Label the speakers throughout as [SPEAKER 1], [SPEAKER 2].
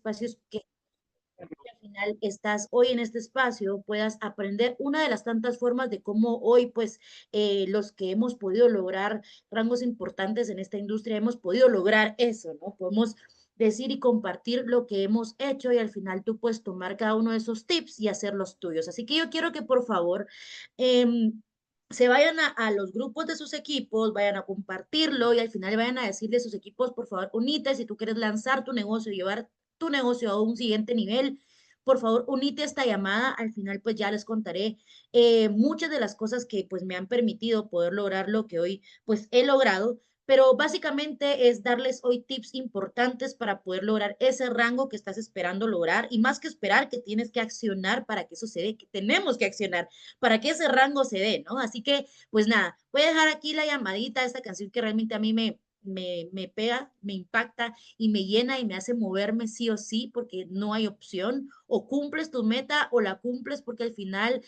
[SPEAKER 1] espacios que al final estás hoy en este espacio, puedas aprender una de las tantas formas de cómo hoy, pues, los que hemos podido lograr rangos importantes en esta industria, hemos podido lograr eso, ¿no? Podemos decir y compartir lo que hemos hecho y al final tú puedes tomar cada uno de esos tips y hacer los tuyos. Así que yo quiero que por favor se vayan a los grupos de sus equipos, vayan a compartirlo y al final vayan a decirle a sus equipos, por favor, unite si tú quieres lanzar tu negocio, llevar tu negocio a un siguiente nivel. Por favor, unite a esta llamada. Al final, pues ya les contaré muchas de las cosas que pues me han permitido poder lograr lo que hoy pues he logrado. Pero básicamente es darles hoy tips importantes para poder lograr ese rango que estás esperando lograr y más que esperar que tienes que accionar para que eso se dé, que tenemos que accionar para que ese rango se dé, ¿no? Así que, pues nada, voy a dejar aquí la llamadita, esta canción que realmente a mí me pega, me impacta y me llena y me hace moverme sí o sí, porque no hay opción. O cumples tu meta o la cumples porque al final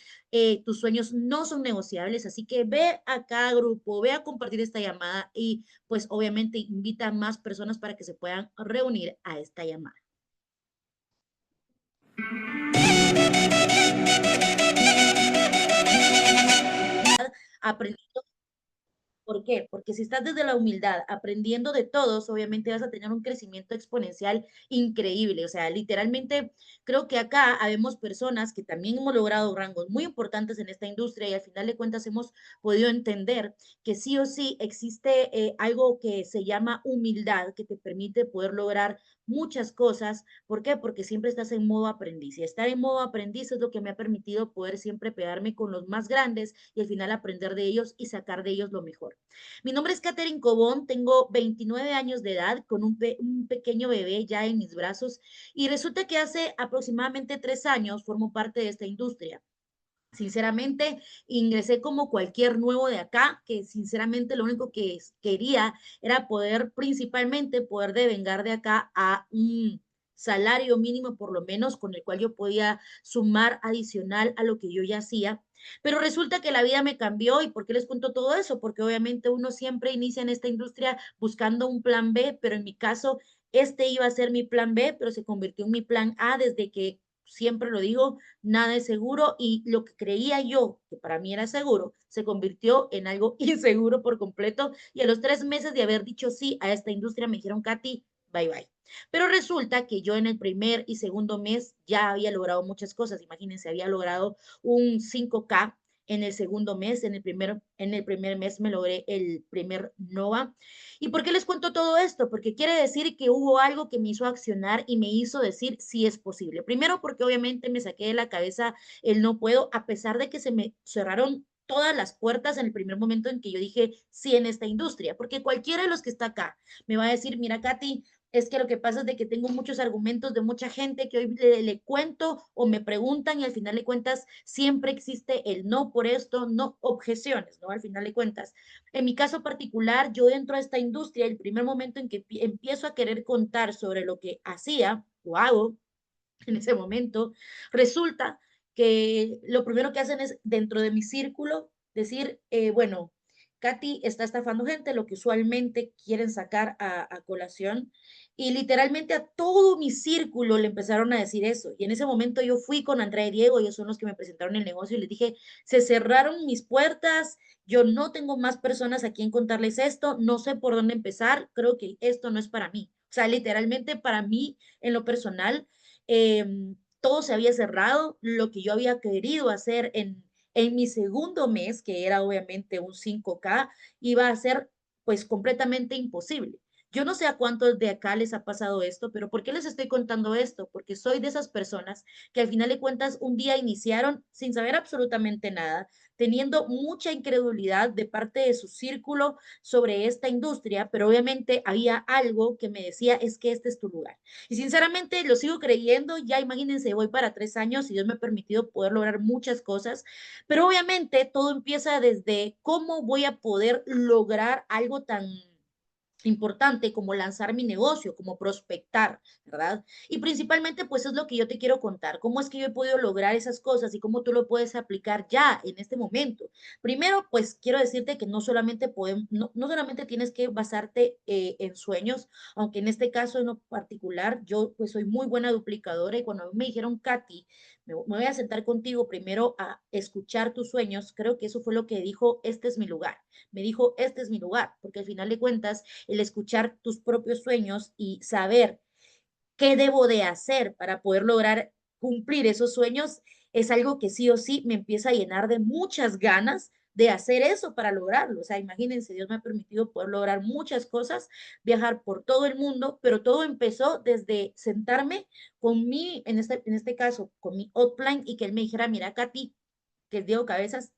[SPEAKER 1] tus sueños no son negociables. Así que ve a cada grupo, ve a compartir esta llamada y pues obviamente invita a más personas para que se puedan reunir a esta llamada. Aprendiendo. ¿Por qué? Porque si estás desde la humildad, aprendiendo de todos, obviamente vas a tener un crecimiento exponencial increíble. O sea, literalmente creo que acá habemos personas que también hemos logrado rangos muy importantes en esta industria y al final de cuentas hemos podido entender que sí o sí existe algo que se llama humildad, que te permite poder lograr muchas cosas. ¿Por qué? Porque siempre estás en modo aprendiz. Y estar en modo aprendiz es lo que me ha permitido poder siempre pegarme con los más grandes y al final aprender de ellos y sacar de ellos lo mejor. Mi nombre es Katherine Cobón, tengo 29 años de edad con un pequeño bebé ya en mis brazos y resulta que hace aproximadamente 3 años formo parte de esta industria. Sinceramente, ingresé como cualquier nuevo de acá, que sinceramente lo único que quería era poder, principalmente, poder devengar de acá a un salario mínimo, por lo menos, con el cual yo podía sumar adicional a lo que yo ya hacía. Pero resulta que la vida me cambió. ¿Y por qué les cuento todo eso? Porque obviamente uno siempre inicia en esta industria buscando un plan B, pero en mi caso, este iba a ser mi plan B, pero se convirtió en mi plan A desde que, siempre lo digo, nada es seguro y lo que creía yo que para mí era seguro se convirtió en algo inseguro por completo y a los 3 meses de haber dicho sí a esta industria me dijeron, Katy, bye bye. Pero resulta que yo en el primer y segundo mes ya había logrado muchas cosas. Imagínense, había logrado un 5K en el segundo mes, en el primer mes me logré el primer NOVA. ¿Y por qué les cuento todo esto? Porque quiere decir que hubo algo que me hizo accionar y me hizo decir si es posible. Primero, porque obviamente me saqué de la cabeza el no puedo, a pesar de que se me cerraron todas las puertas en el primer momento en que yo dije sí en esta industria, porque cualquiera de los que está acá me va a decir, mira, Katy, es que lo que pasa es de que tengo muchos argumentos de mucha gente que hoy le cuento o me preguntan y al final de cuentas siempre existe el no por esto, no objeciones, ¿no? Al final de cuentas. En mi caso particular, yo dentro de esta industria, el primer momento en que empiezo a querer contar sobre lo que hacía o hago en ese momento, resulta que lo primero que hacen es dentro de mi círculo decir, bueno, Katy está estafando gente, lo que usualmente quieren sacar a colación. Y literalmente a todo mi círculo le empezaron a decir eso. Y en ese momento yo fui con Andrea y Diego, ellos son los que me presentaron el negocio, y les dije, se cerraron mis puertas, yo no tengo más personas a quien contarles esto, no sé por dónde empezar, creo que esto no es para mí. O sea, literalmente para mí, en lo personal, todo se había cerrado, lo que yo había querido hacer en mi segundo mes, que era obviamente un 5K, iba a ser pues completamente imposible. Yo no sé a cuántos de acá les ha pasado esto, pero ¿por qué les estoy contando esto? Porque soy de esas personas que al final de cuentas un día iniciaron sin saber absolutamente nada, teniendo mucha incredulidad de parte de su círculo sobre esta industria, pero obviamente había algo que me decía, es que este es tu lugar. Y sinceramente lo sigo creyendo, ya imagínense, voy para 3 años y Dios me ha permitido poder lograr muchas cosas, pero obviamente todo empieza desde cómo voy a poder lograr algo tan importante como lanzar mi negocio, como prospectar, ¿verdad? Y principalmente, pues es lo que yo te quiero contar, cómo es que yo he podido lograr esas cosas y cómo tú lo puedes aplicar ya en este momento. Primero, pues quiero decirte que no solamente podemos, no solamente tienes que basarte en sueños, aunque en este caso en lo particular, yo pues soy muy buena duplicadora y cuando me dijeron, Katy, me voy a sentar contigo primero a escuchar tus sueños, creo que eso fue lo que dijo, este es mi lugar. Me dijo, este es mi lugar, porque al final de cuentas, el escuchar tus propios sueños y saber qué debo de hacer para poder lograr cumplir esos sueños es algo que sí o sí me empieza a llenar de muchas ganas de hacer eso para lograrlo. O sea, imagínense, Dios me ha permitido poder lograr muchas cosas, viajar por todo el mundo, pero todo empezó desde sentarme con mi, en este caso, con mi outline y que él me dijera, mira, Katy, que es Diego Cabezas,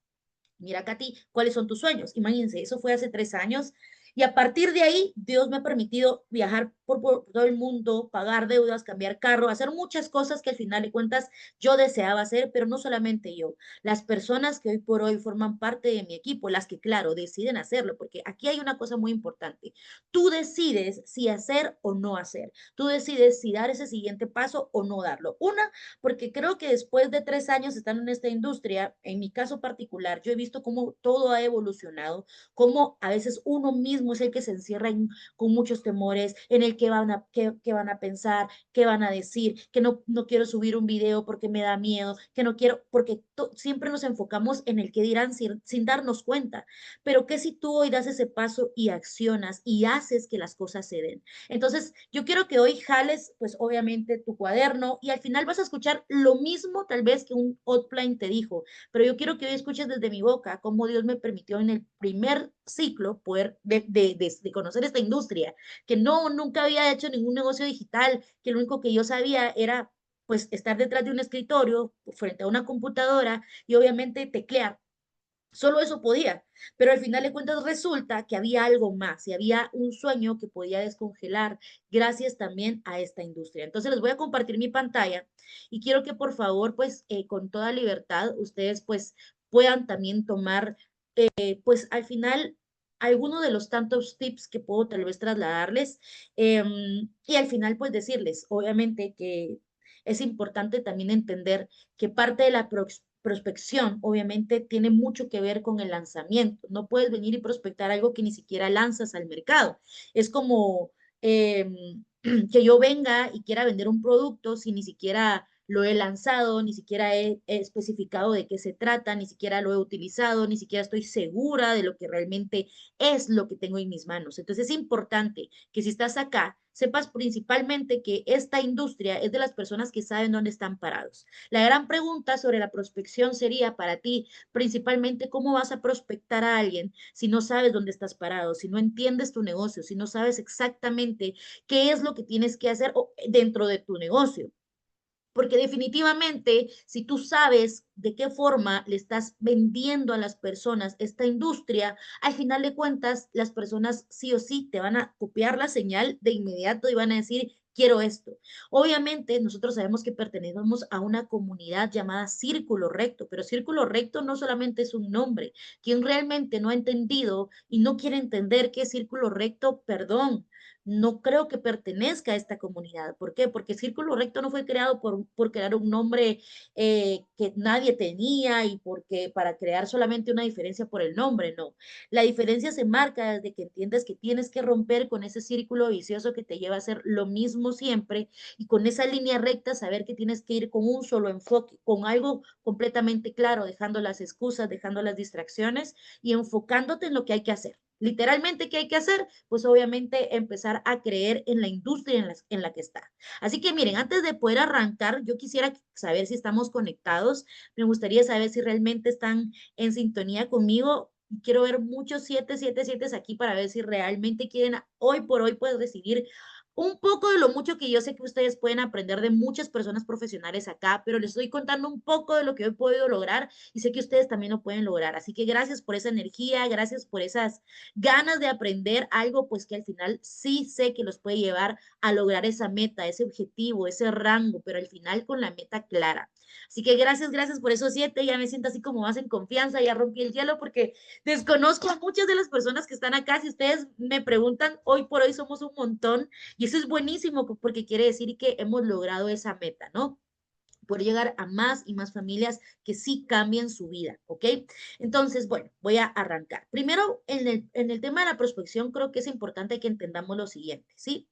[SPEAKER 1] mira, Katy, ¿cuáles son tus sueños? Imagínense, eso fue hace 3 años. Y a partir de ahí, Dios me ha permitido viajar por todo el mundo, pagar deudas, cambiar carro, hacer muchas cosas que al final de cuentas yo deseaba hacer, pero no solamente yo. Las personas que hoy por hoy forman parte de mi equipo, las que, claro, deciden hacerlo, porque aquí hay una cosa muy importante. Tú decides si hacer o no hacer. Tú decides si dar ese siguiente paso o no darlo. Una, porque creo que después de 3 años estando en esta industria, en mi caso particular, yo he visto cómo todo ha evolucionado, cómo a veces uno mismo es el que se encierra con muchos temores, en el que qué van a pensar, qué van a decir, que no quiero subir un video porque me da miedo, que no quiero, porque siempre nos enfocamos en el que dirán sin darnos cuenta. Pero ¿qué si tú hoy das ese paso y accionas y haces que las cosas se den? Entonces, yo quiero que hoy jales, pues obviamente, tu cuaderno y al final vas a escuchar lo mismo tal vez que un outline te dijo, pero yo quiero que hoy escuches desde mi boca cómo Dios me permitió en el primer ciclo poder de conocer esta industria, que nunca había hecho ningún negocio digital, que lo único que yo sabía era pues estar detrás de un escritorio, frente a una computadora y obviamente teclear. Solo eso podía, pero al final de cuentas resulta que había algo más y había un sueño que podía descongelar gracias también a esta industria. Entonces les voy a compartir mi pantalla y quiero que por favor, pues con toda libertad, ustedes pues puedan también tomar, pues al final, alguno de los tantos tips que puedo tal vez trasladarles y al final pues decirles, obviamente que es importante también entender que parte de la prospección obviamente tiene mucho que ver con el lanzamiento. No puedes venir y prospectar algo que ni siquiera lanzas al mercado. Es como que yo venga y quiera vender un producto si ni siquiera lo he lanzado, ni siquiera he especificado de qué se trata, ni siquiera lo he utilizado, ni siquiera estoy segura de lo que realmente es lo que tengo en mis manos. Entonces es importante que si estás acá, sepas principalmente que esta industria es de las personas que saben dónde están parados. La gran pregunta sobre la prospección sería para ti, principalmente, ¿cómo vas a prospectar a alguien si no sabes dónde estás parado, si no entiendes tu negocio, si no sabes exactamente qué es lo que tienes que hacer dentro de tu negocio? Porque definitivamente, si tú sabes de qué forma le estás vendiendo a las personas esta industria, al final de cuentas, las personas sí o sí te van a copiar la señal de inmediato y van a decir, quiero esto. Obviamente, nosotros sabemos que pertenecemos a una comunidad llamada Círculo Recto, pero Círculo Recto no solamente es un nombre. Quien realmente no ha entendido y no quiere entender qué es Círculo Recto, perdón, no creo que pertenezca a esta comunidad. ¿Por qué? Porque Círculo Recto no fue creado por crear un nombre que nadie tenía y porque para crear solamente una diferencia por el nombre, no. La diferencia se marca desde que entiendes que tienes que romper con ese círculo vicioso que te lleva a hacer lo mismo siempre y con esa línea recta saber que tienes que ir con un solo enfoque, con algo completamente claro, dejando las excusas, dejando las distracciones y enfocándote en lo que hay que hacer. Literalmente, ¿qué hay que hacer? Pues obviamente empezar a creer en la industria en la que está. Así que miren, antes de poder arrancar, yo quisiera saber si estamos conectados. Me gustaría saber si realmente están en sintonía conmigo. Quiero ver muchos 777 aquí para ver si realmente quieren hoy por hoy pues recibir un poco de lo mucho que yo sé que ustedes pueden aprender de muchas personas profesionales acá, pero les estoy contando un poco de lo que he podido lograr y sé que ustedes también lo pueden lograr. Así que gracias por esa energía, gracias por esas ganas de aprender algo, pues que al final sí sé que los puede llevar a lograr esa meta, ese objetivo, ese rango, pero al final con la meta clara. Así que gracias por esos 7, ya me siento así como más en confianza, ya rompí el hielo porque desconozco a muchas de las personas que están acá. Si ustedes me preguntan, hoy por hoy somos un montón y eso es buenísimo porque quiere decir que hemos logrado esa meta, ¿no? Poder llegar a más y más familias que sí cambien su vida, ¿ok? Entonces, bueno, voy a arrancar. Primero, en el tema de la prospección, creo que es importante que entendamos lo siguiente, ¿sí?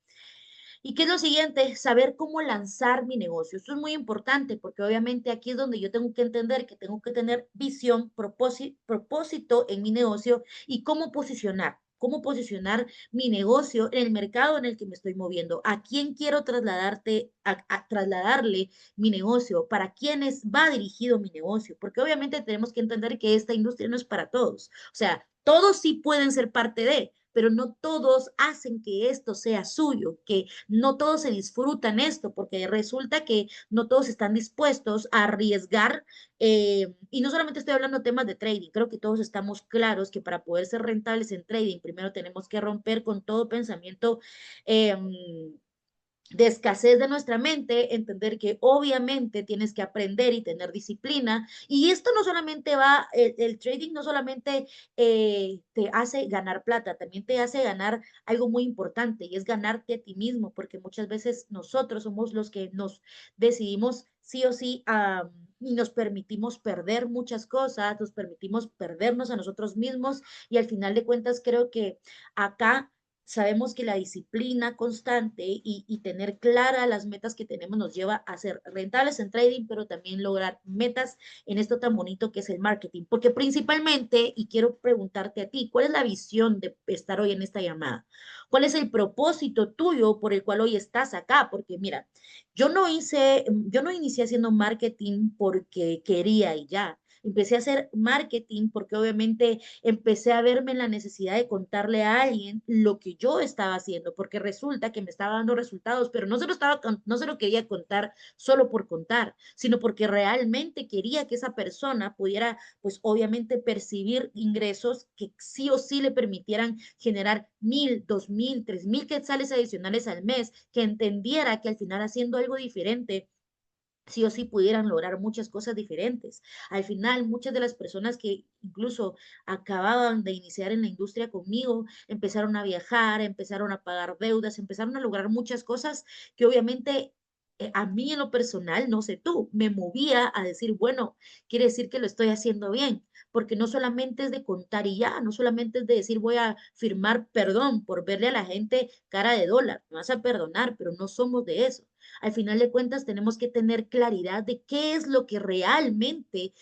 [SPEAKER 1] ¿Y qué es lo siguiente? Saber cómo lanzar mi negocio. Esto es muy importante porque obviamente aquí es donde yo tengo que entender que tengo que tener visión, propósito en mi negocio y cómo posicionar mi negocio en el mercado en el que me estoy moviendo. ¿A quién quiero trasladarle mi negocio? ¿Para quiénes va dirigido mi negocio? Porque obviamente tenemos que entender que esta industria no es para todos. O sea, todos sí pueden ser parte de, pero no todos hacen que esto sea suyo, que no todos se disfrutan esto, porque resulta que no todos están dispuestos a arriesgar, y no solamente estoy hablando de temas de trading, creo que todos estamos claros que para poder ser rentables en trading, primero tenemos que romper con todo pensamiento eh, de escasez de nuestra mente, entender que obviamente tienes que aprender y tener disciplina. Y esto no solamente va, el trading no solamente te hace ganar plata, también te hace ganar algo muy importante y es ganarte a ti mismo, porque muchas veces nosotros somos los que nos decidimos sí o sí y nos permitimos perder muchas cosas, nos permitimos perdernos a nosotros mismos y al final de cuentas creo que acá sabemos que la disciplina constante y tener claras las metas que tenemos nos lleva a ser rentables en trading, pero también lograr metas en esto tan bonito que es el marketing. Porque principalmente, y quiero preguntarte a ti, ¿cuál es la visión de estar hoy en esta llamada? ¿Cuál es el propósito tuyo por el cual hoy estás acá? Porque mira, yo no inicié haciendo marketing porque quería y ya. Empecé a hacer marketing porque obviamente empecé a verme en la necesidad de contarle a alguien lo que yo estaba haciendo, porque resulta que me estaba dando resultados, pero no se lo quería contar solo por contar, sino porque realmente quería que esa persona pudiera, pues obviamente, percibir ingresos que sí o sí le permitieran generar 1,000, 2,000, 3,000 quetzales adicionales al mes, que entendiera que al final haciendo algo diferente sí o sí pudieran lograr muchas cosas diferentes. Al final, muchas de las personas que incluso acababan de iniciar en la industria conmigo, empezaron a viajar, empezaron a pagar deudas, empezaron a lograr muchas cosas que obviamente a mí en lo personal, no sé tú, me movía a decir, bueno, quiere decir que lo estoy haciendo bien, porque no solamente es de contar y ya, no solamente es de decir voy a firmar perdón por verle a la gente cara de dólar, me vas a perdonar, pero no somos de eso. Al final de cuentas, tenemos que tener claridad de qué es lo que realmente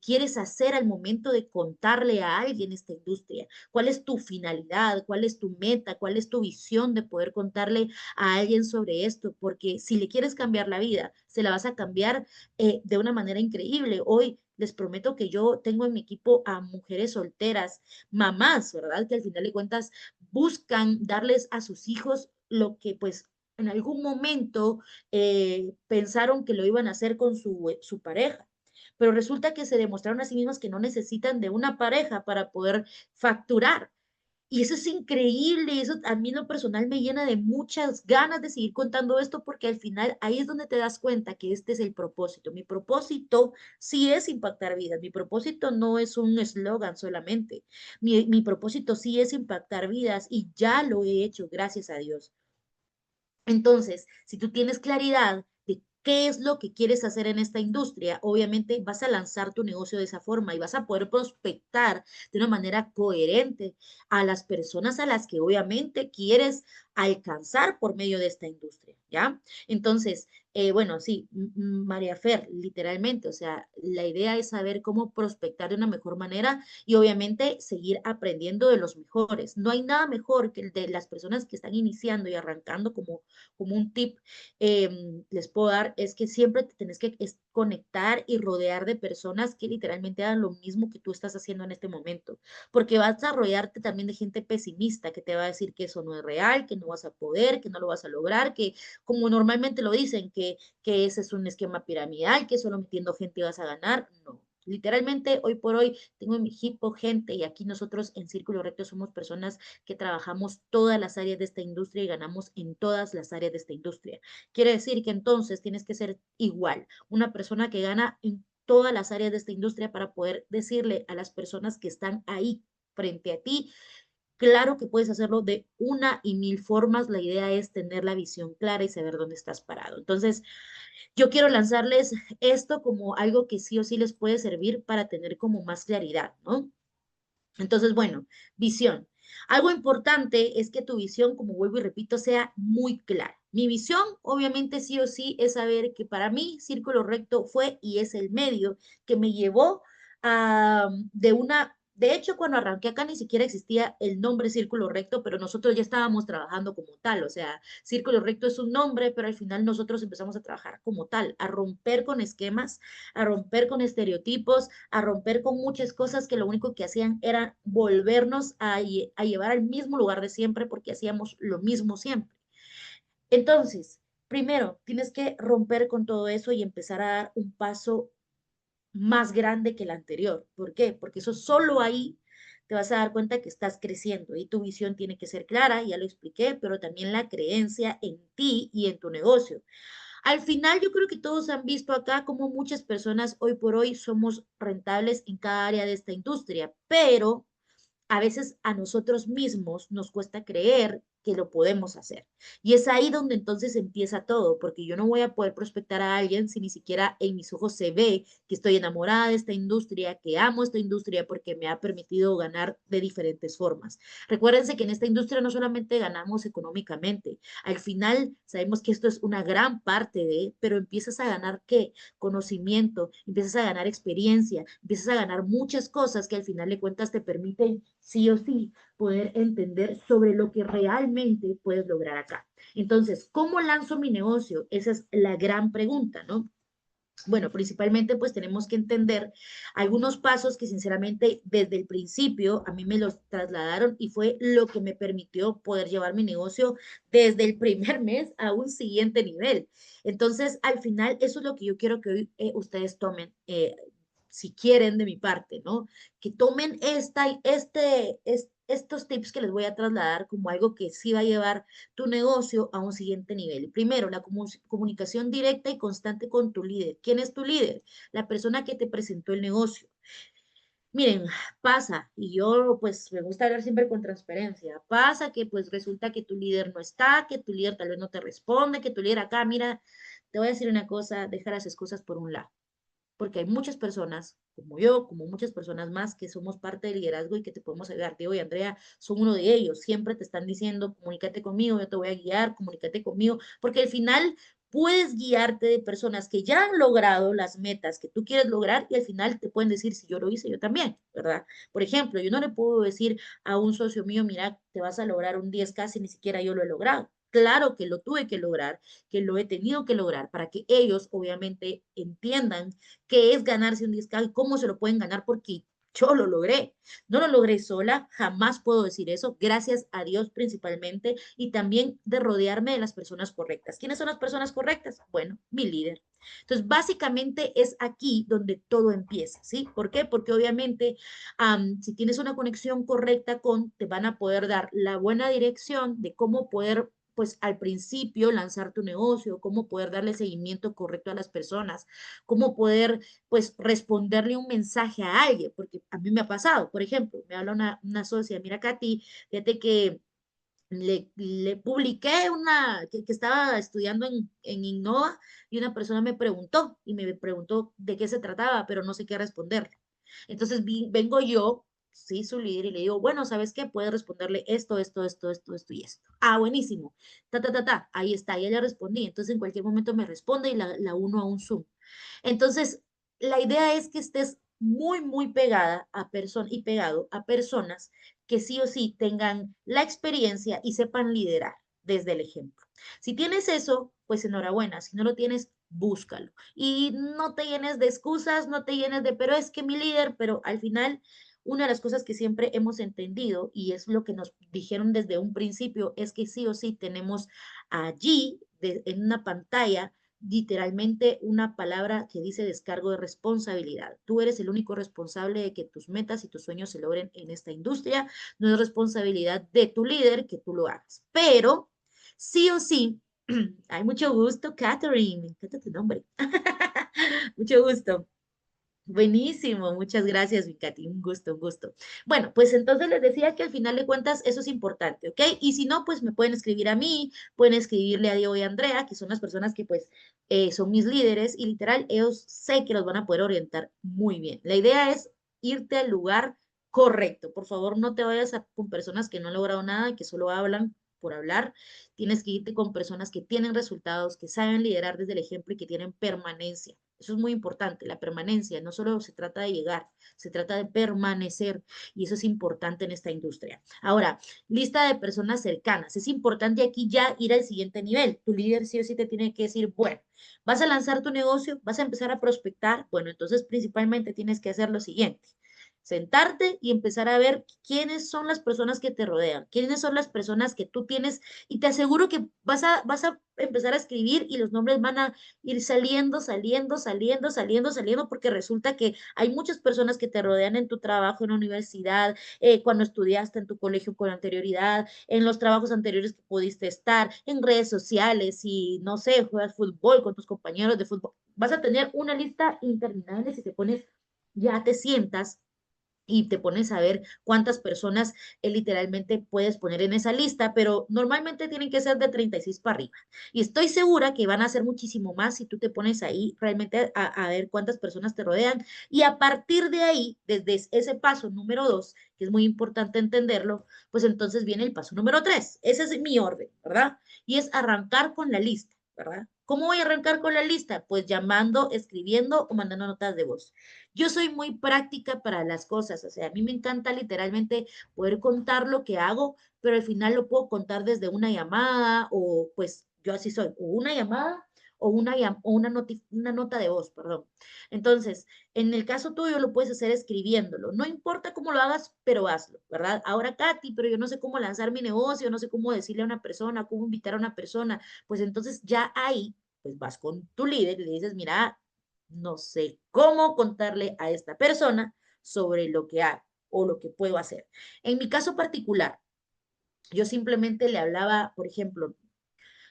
[SPEAKER 1] quieres hacer al momento de contarle a alguien esta industria. ¿Cuál es tu finalidad? ¿Cuál es tu meta? ¿Cuál es tu visión de poder contarle a alguien sobre esto? Porque si le quieres cambiar la vida, se la vas a cambiar de una manera increíble. Hoy les prometo que yo tengo en mi equipo a mujeres solteras, mamás, ¿verdad? Que al final de cuentas buscan darles a sus hijos lo que pues en algún momento pensaron que lo iban a hacer con su pareja, pero resulta que se demostraron a sí mismas que no necesitan de una pareja para poder facturar. Y eso es increíble, y eso a mí en lo personal me llena de muchas ganas de seguir contando esto, porque al final ahí es donde te das cuenta que este es el propósito. Mi propósito sí es impactar vidas, mi propósito no es un eslogan solamente, mi propósito sí es impactar vidas y ya lo he hecho, gracias a Dios. Entonces, si tú tienes claridad de qué es lo que quieres hacer en esta industria, obviamente vas a lanzar tu negocio de esa forma y vas a poder prospectar de una manera coherente a las personas a las que obviamente quieres alcanzar por medio de esta industria, ¿ya? Entonces, bueno, sí, María Fer, literalmente, o sea, la idea es saber cómo prospectar de una mejor manera y obviamente seguir aprendiendo de los mejores. No hay nada mejor que el de las personas que están iniciando y arrancando como un tip les puedo dar, es que siempre te tienes que conectar y rodear de personas que literalmente hagan lo mismo que tú estás haciendo en este momento, porque vas a rodearte también de gente pesimista que te va a decir que eso no es real, que no vas a poder, que no lo vas a lograr, que como normalmente lo dicen, que ese es un esquema piramidal, que solo metiendo gente vas a ganar. No. Literalmente, hoy por hoy, tengo en mi equipo gente y aquí nosotros en Círculo Recto somos personas que trabajamos todas las áreas de esta industria y ganamos en todas las áreas de esta industria. Quiere decir que entonces tienes que ser igual, una persona que gana en todas las áreas de esta industria para poder decirle a las personas que están ahí frente a ti. Claro que puedes hacerlo de una y mil formas. La idea es tener la visión clara y saber dónde estás parado. Entonces, yo quiero lanzarles esto como algo que sí o sí les puede servir para tener como más claridad, ¿no? Entonces, bueno, visión. Algo importante es que tu visión, como vuelvo y repito, sea muy clara. Mi visión, obviamente, sí o sí, es saber que para mí Círculo Recto fue y es el medio que me llevó a, de hecho, cuando arranqué acá ni siquiera existía el nombre Círculo Recto, pero nosotros ya estábamos trabajando como tal. O sea, Círculo Recto es un nombre, pero al final nosotros empezamos a trabajar como tal, a romper con esquemas, a romper con estereotipos, a romper con muchas cosas que lo único que hacían era volvernos a llevar al mismo lugar de siempre porque hacíamos lo mismo siempre. Entonces, primero, tienes que romper con todo eso y empezar a dar un paso más grande que el anterior. ¿Por qué? Porque eso solo ahí te vas a dar cuenta que estás creciendo y tu visión tiene que ser clara, ya lo expliqué, pero también la creencia en ti y en tu negocio. Al final, yo creo que todos han visto acá cómo muchas personas hoy por hoy somos rentables en cada área de esta industria, pero a veces a nosotros mismos nos cuesta creer que lo podemos hacer. Y es ahí donde entonces empieza todo, porque yo no voy a poder prospectar a alguien si ni siquiera en mis ojos se ve que estoy enamorada de esta industria, que amo esta industria porque me ha permitido ganar de diferentes formas. Recuérdense que en esta industria no solamente ganamos económicamente, al final sabemos que esto es una gran parte de, pero empiezas a ganar ¿qué? Conocimiento, empiezas a ganar experiencia, empiezas a ganar muchas cosas que al final de cuentas te permiten sí o sí poder entender sobre lo que realmente puedes lograr acá. Entonces, ¿cómo lanzo mi negocio? Esa es la gran pregunta, ¿no? Bueno, principalmente pues tenemos que entender algunos pasos que sinceramente desde el principio a mí me los trasladaron y fue lo que me permitió poder llevar mi negocio desde el primer mes a un siguiente nivel. Entonces, al final, eso es lo que yo quiero que hoy ustedes tomen, si quieren de mi parte, ¿no? Que tomen estos tips que les voy a trasladar como algo que sí va a llevar tu negocio a un siguiente nivel. Primero, la comunicación directa y constante con tu líder. ¿Quién es tu líder? La persona que te presentó el negocio. Miren, pasa, y yo pues me gusta hablar siempre con transparencia, pasa que pues resulta que tu líder no está, que tu líder tal vez no te responde, que tu líder acá, mira, te voy a decir una cosa, deja las excusas por un lado porque hay muchas personas, como yo, como muchas personas más, que somos parte del liderazgo y que te podemos ayudar. Diego y Andrea son uno de ellos. Siempre te están diciendo, comunícate conmigo, yo te voy a guiar, comunícate conmigo, porque al final puedes guiarte de personas que ya han logrado las metas que tú quieres lograr y al final te pueden decir, si yo lo hice, yo también, ¿verdad? Por ejemplo, yo no le puedo decir a un socio mío, mira, te vas a lograr un 10K si ni siquiera yo lo he logrado. Claro que lo tuve que lograr, que lo he tenido que lograr para que ellos obviamente entiendan qué es ganarse un 10K y cómo se lo pueden ganar porque yo lo logré. No lo logré sola, jamás puedo decir eso, gracias a Dios principalmente y también de rodearme de las personas correctas. ¿Quiénes son las personas correctas? Bueno, mi líder. Entonces, básicamente es aquí donde todo empieza, ¿sí? ¿Por qué? Porque obviamente si tienes una conexión correcta te van a poder dar la buena dirección de cómo poder pues al principio lanzar tu negocio, cómo poder darle seguimiento correcto a las personas, cómo poder, pues, responderle un mensaje a alguien, porque a mí me ha pasado, por ejemplo, me habla una socia, mira, Katy, fíjate que le publiqué que estaba estudiando en Innova y una persona me preguntó y me preguntó de qué se trataba, pero no sé qué responder. Entonces vengo yo, sí, su líder, y le digo, bueno, ¿sabes qué? Puedes responderle esto y esto. Ah, buenísimo. Ahí está, ya le respondí. Entonces en cualquier momento me responde y la uno a un Zoom. Entonces, la idea es que estés muy pegada a personas y pegado a personas que sí o sí tengan la experiencia y sepan liderar desde el ejemplo. Si tienes eso, pues enhorabuena. Si no lo tienes, búscalo. Y no te llenes de excusas, no te llenes de, pero es que mi líder, pero al final, una de las cosas que siempre hemos entendido y es lo que nos dijeron desde un principio, es que sí o sí tenemos allí en una pantalla literalmente una palabra que dice descargo de responsabilidad. Tú eres el único responsable de que tus metas y tus sueños se logren en esta industria. No es responsabilidad de tu líder que tú lo hagas. Pero sí o sí, hay mucho gusto, Catherine. Me encanta tu nombre. Mucho gusto. Buenísimo, muchas gracias, mi Katy, un gusto, un gusto. Bueno, pues entonces les decía que al final de cuentas eso es importante, ¿ok? Y si no, pues me pueden escribir a mí, pueden escribirle a Diego y a Andrea, que son las personas que pues son mis líderes y literal, ellos sé que los van a poder orientar muy bien. La idea es irte al lugar correcto. Por favor, no te vayas con personas que no han logrado nada, que solo hablan por hablar. Tienes que irte con personas que tienen resultados, que saben liderar desde el ejemplo y que tienen permanencia. Eso es muy importante, la permanencia. No solo se trata de llegar, se trata de permanecer y eso es importante en esta industria. Ahora, lista de personas cercanas. Es importante aquí ya ir al siguiente nivel. Tu líder sí o sí te tiene que decir, bueno, vas a lanzar tu negocio, vas a empezar a prospectar. Bueno, entonces principalmente tienes que hacer lo siguiente. Sentarte y empezar a ver quiénes son las personas que te rodean, quiénes son las personas que tú tienes y te aseguro que vas a empezar a escribir y los nombres van a ir saliendo, saliendo, saliendo, saliendo, saliendo, porque resulta que hay muchas personas que te rodean en tu trabajo, en la universidad, cuando estudiaste en tu colegio con anterioridad, en los trabajos anteriores que pudiste estar, en redes sociales y no sé, juegas fútbol con tus compañeros de fútbol. Vas a tener una lista interminable si te pones, ya te sientas y te pones a ver cuántas personas literalmente puedes poner en esa lista, pero normalmente tienen que ser de 36 para arriba. Y estoy segura que van a ser muchísimo más si tú te pones ahí realmente a ver cuántas personas te rodean. Y a partir de ahí, desde ese paso número 2, que es muy importante entenderlo, pues entonces viene el paso número 3. Ese es mi orden, ¿verdad? Y es arrancar con la lista, ¿verdad? ¿Cómo voy a arrancar con la lista? Pues llamando, escribiendo o mandando notas de voz. Yo soy muy práctica para las cosas, o sea, a mí me encanta literalmente poder contar lo que hago, pero al final lo puedo contar desde una llamada o pues yo así soy, o una llamada o una nota de voz, perdón. Entonces, en el caso tuyo lo puedes hacer escribiéndolo, no importa cómo lo hagas, pero hazlo, ¿verdad? Ahora, Katy, pero yo no sé cómo lanzar mi negocio, no sé cómo decirle a una persona, cómo invitar a una persona, pues entonces ya ahí, pues vas con tu líder y le dices, mira, no sé cómo contarle a esta persona sobre lo que hago o lo que puedo hacer. En mi caso particular, yo simplemente le hablaba, por ejemplo,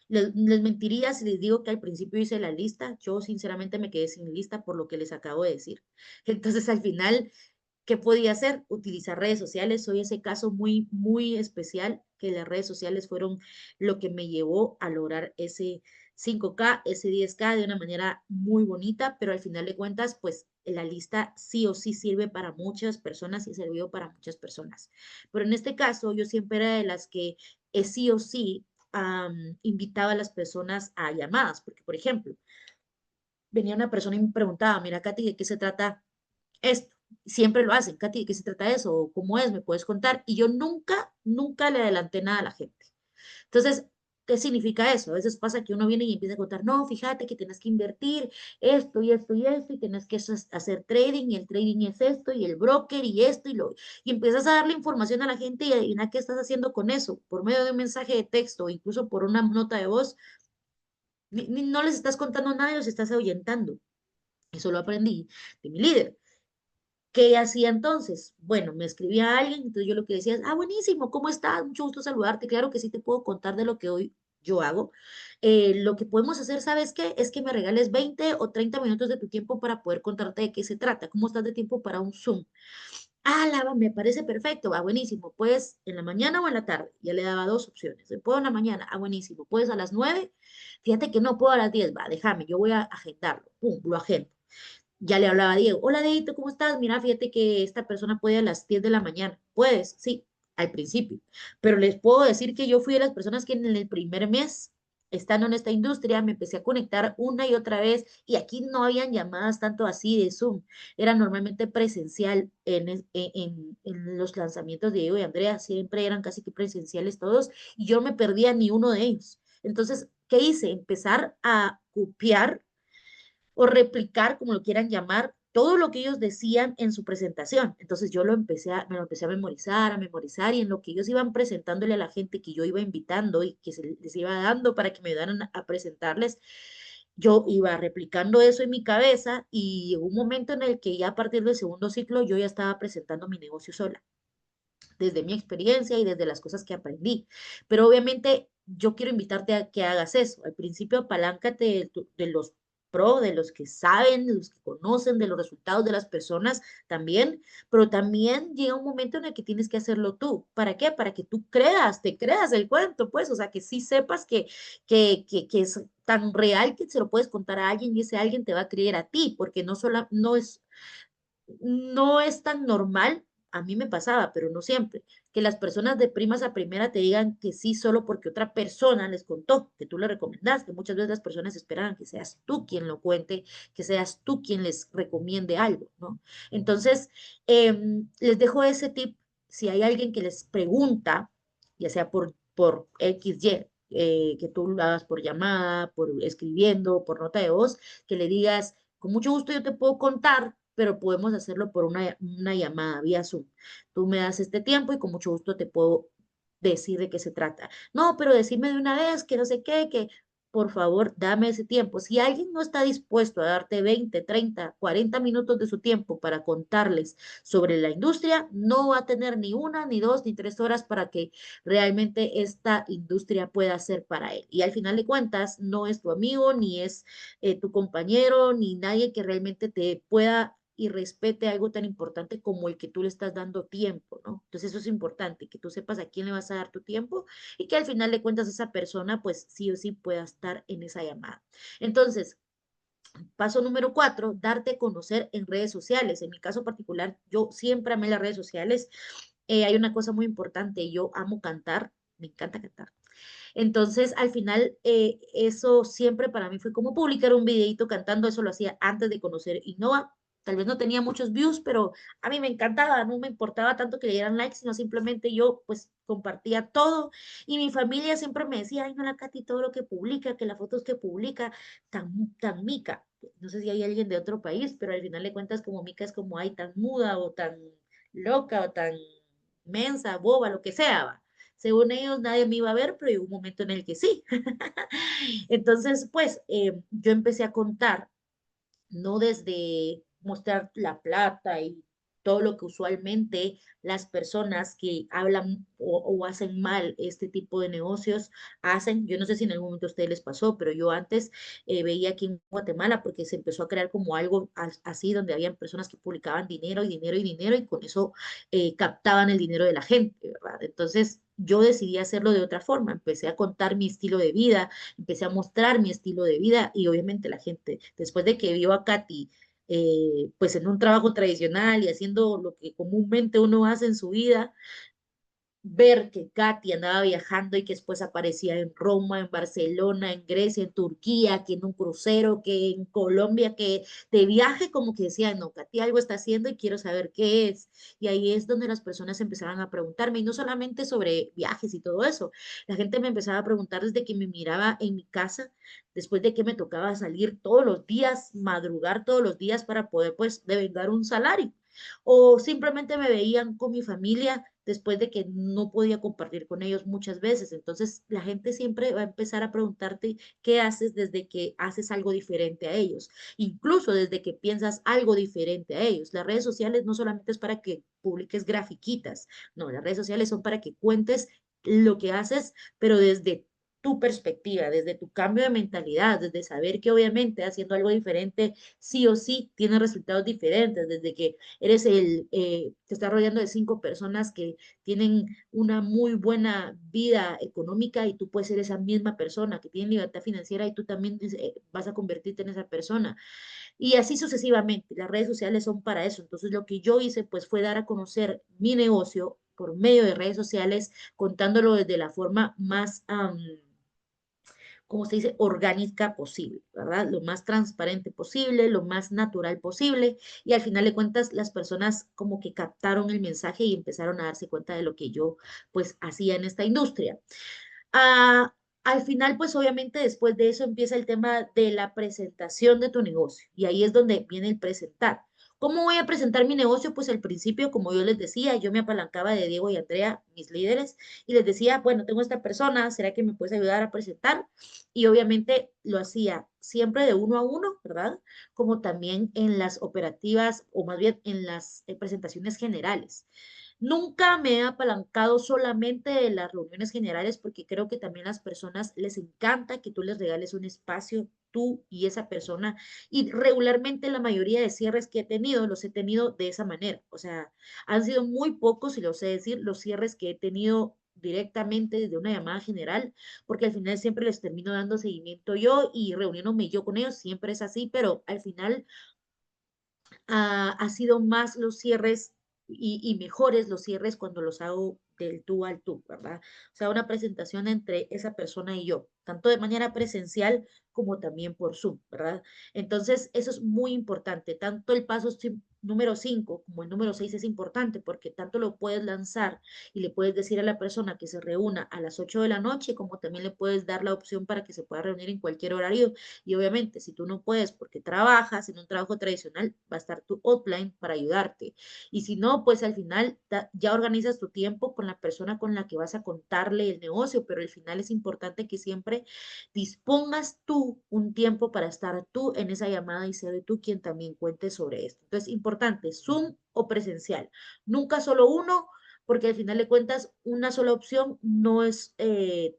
[SPEAKER 1] les mentiría si les digo que al principio hice la lista. Yo sinceramente me quedé sin lista por lo que les acabo de decir. Entonces, al final, ¿qué podía hacer? Utilizar redes sociales. Soy ese caso muy, muy especial que las redes sociales fueron lo que me llevó a lograr ese 5K, ese 10K de una manera muy bonita, pero al final de cuentas, pues la lista sí o sí sirve para muchas personas y sirvió para muchas personas. Pero en este caso, yo siempre era de las que sí o sí invitaba a las personas a llamadas, porque por ejemplo, venía una persona y me preguntaba, mira, Katy, ¿de qué se trata esto? Siempre lo hacen, Katy, ¿de qué se trata eso? ¿Cómo es? ¿Me puedes contar? Y yo nunca, nunca le adelanté nada a la gente. Entonces, ¿qué significa eso? A veces pasa que uno viene y empieza a contar, no, fíjate que tienes que invertir esto y esto y esto, y tienes que hacer trading, y el trading es esto, y el broker y esto, y empiezas a darle información a la gente y adivina qué estás haciendo con eso, por medio de un mensaje de texto o incluso por una nota de voz, no les estás contando nada y los estás ahuyentando. Eso lo aprendí de mi líder. ¿Qué hacía entonces? Bueno, me escribía a alguien, entonces yo lo que decía es, buenísimo, ¿cómo estás? Mucho gusto saludarte. Claro que sí te puedo contar de lo que hoy yo hago. Lo que podemos hacer, ¿sabes qué? Es que me regales 20 o 30 minutos de tu tiempo para poder contarte de qué se trata. ¿Cómo estás de tiempo para un Zoom? Me parece perfecto, buenísimo. Pues en la mañana o en la tarde. Ya le daba dos opciones. ¿Puedo en la mañana? Buenísimo. ¿Puedes a las 9? Fíjate que no puedo a las 10. Déjame, yo voy a agendarlo. Pum, lo agendo. Ya le hablaba a Diego, hola Dieguito, ¿cómo estás? Mira, fíjate que esta persona puede a las 10 de la mañana. ¿Puedes? Sí, al principio. Pero les puedo decir que yo fui de las personas que en el primer mes, estando en esta industria, me empecé a conectar una y otra vez y aquí no habían llamadas tanto así de Zoom. Era normalmente presencial en los lanzamientos de Diego y Andrea, siempre eran casi que presenciales todos y yo no me perdía ni uno de ellos. Entonces, ¿qué hice? Empezar a copiar o replicar, como lo quieran llamar, todo lo que ellos decían en su presentación. Entonces yo me lo empecé a memorizar y en lo que ellos iban presentándole a la gente que yo iba invitando y que se les iba dando para que me ayudaran a presentarles, Yo iba replicando eso en mi cabeza y llegó un momento en el que ya a partir del segundo ciclo yo ya estaba presentando mi negocio sola desde mi experiencia y desde las cosas que aprendí. Pero obviamente yo quiero invitarte a que hagas eso. Al principio apaláncate de los pro, de los que saben, de los que conocen, de los resultados de las personas también, pero también llega un momento en el que tienes que hacerlo tú. ¿Para qué? Para que tú creas, te creas el cuento, pues, o sea, que sí sepas que es tan real que se lo puedes contar a alguien y ese alguien te va a creer a ti, porque no es tan normal, a mí me pasaba, pero no siempre, que las personas de primas a primera te digan que sí solo porque otra persona les contó, que tú le recomendaste. Muchas veces las personas esperan que seas tú quien lo cuente, que seas tú quien les recomiende algo, ¿no? Entonces, les dejo ese tip. Si hay alguien que les pregunta, ya sea por X, Y, que tú lo hagas por llamada, por escribiendo, por nota de voz, que le digas, con mucho gusto yo te puedo contar, pero podemos hacerlo por una llamada vía Zoom. Tú me das este tiempo y con mucho gusto te puedo decir de qué se trata. No, pero decime de una vez que no sé qué, que por favor, dame ese tiempo. Si alguien no está dispuesto a darte 20, 30, 40 minutos de su tiempo para contarles sobre la industria, no va a tener ni una, ni dos, ni tres horas para que realmente esta industria pueda ser para él. Y al final de cuentas, no es tu amigo, ni es tu compañero, ni nadie que realmente te pueda y respete algo tan importante como el que tú le estás dando tiempo, ¿no? Entonces eso es importante, que tú sepas a quién le vas a dar tu tiempo y que al final de cuentas esa persona pues sí o sí pueda estar en esa llamada. Entonces, paso número 4, darte a conocer en redes sociales. En mi caso particular, yo siempre amé las redes sociales. Hay una cosa muy importante, yo amo cantar, me encanta cantar. Entonces, al final, eso siempre para mí fue como publicar un videito cantando, eso lo hacía antes de conocer Innova. Tal vez no tenía muchos views, pero a mí me encantaba, no me importaba tanto que le dieran likes, sino simplemente yo pues compartía todo y mi familia siempre me decía, ay, no, la Katy, todo lo que publica, que las fotos que publica, tan mica. No sé si hay alguien de otro país, pero al final de cuentas como mica es como, ay, tan muda o tan loca o tan mensa, boba, lo que sea, va. Según ellos, nadie me iba a ver, pero llegó un momento en el que sí. Entonces, pues, yo empecé a contar no desde mostrar la plata y todo lo que usualmente las personas que hablan o hacen mal este tipo de negocios hacen. Yo no sé si en algún momento a ustedes les pasó, pero yo antes veía aquí en Guatemala porque se empezó a crear como algo así donde habían personas que publicaban dinero y dinero y dinero y con eso captaban el dinero de la gente, ¿verdad? Entonces yo decidí hacerlo de otra forma, empecé a contar mi estilo de vida, empecé a mostrar mi estilo de vida y obviamente la gente, después de que vio a Katy, pues en un trabajo tradicional y haciendo lo que comúnmente uno hace en su vida, ver que Katy andaba viajando y que después aparecía en Roma, en Barcelona, en Grecia, en Turquía, que en un crucero, que en Colombia, que de viaje como que decía, no, Katy algo está haciendo y quiero saber qué es. Y ahí es donde las personas empezaban a preguntarme, y no solamente sobre viajes y todo eso, la gente me empezaba a preguntar desde que me miraba en mi casa, después de que me tocaba salir todos los días, madrugar todos los días para poder pues devengar un salario o simplemente me veían con mi familia después de que no podía compartir con ellos muchas veces. Entonces, la gente siempre va a empezar a preguntarte qué haces desde que haces algo diferente a ellos, incluso desde que piensas algo diferente a ellos. Las redes sociales no solamente es para que publiques grafiquitas, no, las redes sociales son para que cuentes lo que haces, pero desde tu perspectiva, desde tu cambio de mentalidad, desde saber que obviamente haciendo algo diferente, sí o sí tiene resultados diferentes, desde que te estás rodeando de 5 personas que tienen una muy buena vida económica y tú puedes ser esa misma persona que tiene libertad financiera y tú también vas a convertirte en esa persona. Y así sucesivamente. Las redes sociales son para eso. Entonces lo que yo hice pues fue dar a conocer mi negocio por medio de redes sociales, contándolo desde la forma más como se dice, orgánica posible, ¿verdad? Lo más transparente posible, lo más natural posible. Y al final de cuentas, las personas como que captaron el mensaje y empezaron a darse cuenta de lo que yo pues hacía en esta industria. Ah, al final, pues obviamente después de eso empieza el tema de la presentación de tu negocio. Y ahí es donde viene el presentar. ¿Cómo voy a presentar mi negocio? Pues al principio, como yo les decía, yo me apalancaba de Diego y Andrea, mis líderes, y les decía, bueno, tengo esta persona, ¿será que me puedes ayudar a presentar? Y obviamente lo hacía siempre de uno a uno, ¿verdad? Como también en las operativas o más bien en las presentaciones generales. Nunca me he apalancado solamente de las reuniones generales porque creo que también a las personas les encanta que tú les regales un espacio, tú y esa persona. Y regularmente la mayoría de cierres que he tenido los he tenido de esa manera. O sea, han sido muy pocos, y lo sé decir, los cierres que he tenido directamente desde una llamada general, porque al final siempre les termino dando seguimiento yo y reuniéndome yo con ellos, siempre es así, pero al final ha sido más los cierres y mejores los cierres cuando los hago del tú al tú, ¿verdad? O sea, una presentación entre esa persona y yo, tanto de manera presencial como también por Zoom, ¿verdad? Entonces, eso es muy importante. Tanto el paso número 5 como el número 6 es importante porque tanto lo puedes lanzar y le puedes decir a la persona que se reúna a las 8 de la noche, como también le puedes dar la opción para que se pueda reunir en cualquier horario. Y obviamente, si tú no puedes porque trabajas en un trabajo tradicional, va a estar tu hotline para ayudarte. Y si no, pues al final ya organizas tu tiempo con la persona con la que vas a contarle el negocio, pero al final es importante que siempre dispongas tú un tiempo para estar tú en esa llamada y ser tú quien también cuente sobre esto. Entonces, importante, Zoom o presencial. Nunca solo uno, porque al final de cuentas una sola opción no es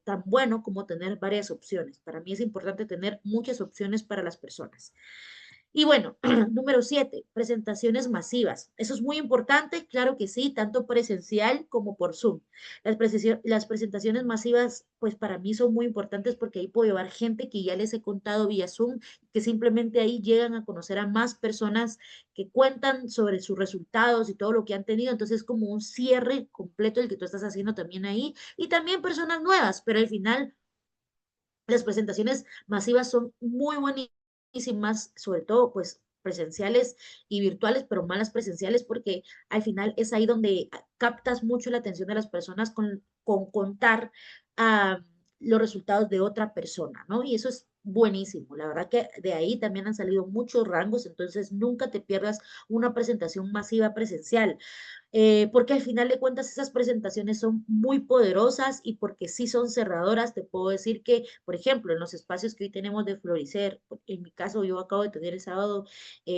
[SPEAKER 1] tan bueno como tener varias opciones. Para mí es importante tener muchas opciones para las personas. Y bueno, número 7, presentaciones masivas. Eso es muy importante, claro que sí, tanto presencial como por Zoom. Las presentaciones masivas, pues para mí son muy importantes porque ahí puedo llevar gente que ya les he contado vía Zoom, que simplemente ahí llegan a conocer a más personas que cuentan sobre sus resultados y todo lo que han tenido. Entonces, es como un cierre completo el que tú estás haciendo también ahí. Y también personas nuevas, pero al final las presentaciones masivas son muy buenísimas, sobre todo pues presenciales y virtuales, pero más las presenciales porque al final es ahí donde captas mucho la atención de las personas con contar los resultados de otra persona, ¿no? Y eso es buenísimo. La verdad que de ahí también han salido muchos rangos, entonces nunca te pierdas una presentación masiva presencial porque al final de cuentas esas presentaciones son muy poderosas y porque sí son cerradoras, te puedo decir que, por ejemplo, en los espacios que hoy tenemos de Floricer, en mi caso yo acabo de tener el sábado